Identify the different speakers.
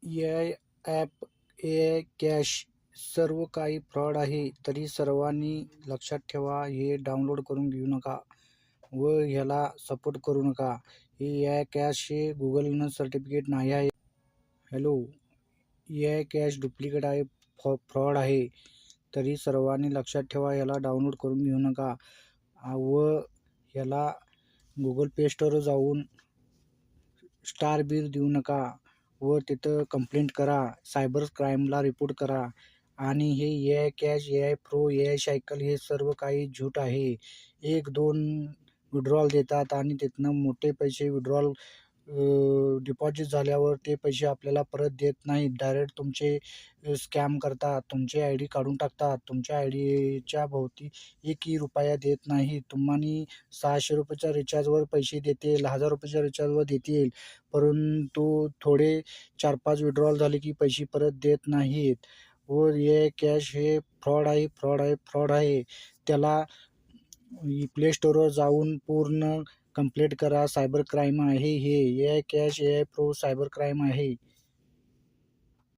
Speaker 1: AI app, AI cash सर्व काही fraud आहे. तरी सर्वांनी लक्षात ठेवा, हे डाउनलोड करून घेऊ नका व ह्याला सपोर्ट करू नका. हे ए-आय कॅश हे गुगलनं सर्टिफिकेट नाही आहे. हॅलो, ए-आय कॅश डुप्लिकेट आहे, फ्रॉड आहे. तरी सर्वांनी लक्षात ठेवा, ह्याला डाउनलोड करून घेऊ नका व ह्याला गुगल प्ले स्टोअरवर जाऊन स्टार बीर देऊ नका व तिथं कंप्लेंट करा, सायबर क्राईमला रिपोर्ट करा. आणि हे AI cash, AI pro, AI cycle हे सर्व काही झूट आहे. 1-2 विड्रॉल देतात आणि तिथनं मोठे पैसे डिपॉझिट झाल्यावर ते पैसे आपल्याला परत देत नाहीत. डायरेक्ट तुमचे स्कॅम करतात. तुमचे आय-डी काढून टाकतात. तुमच्या आय-डीच्या भोवती एकही रुपया देत नाही. तुम्हानी ₹600च्या रिचार्जवर पैसे देतील, ₹1000च्या रिचार्जवर देतील, परंतु थोडे 4-5 विड्रॉल झाले की पैसे परत देत नाहीत. व ए-आय कॅश हे फ्रॉड आहे, फ्रॉड आहे, फ्रॉड आहे. त्याला प्ले स्टोअरवर जाऊन पूर्ण कंप्लेंट करा. सायबर क्राईम आहे हे. AI cash, AI pro cyber crime आहे.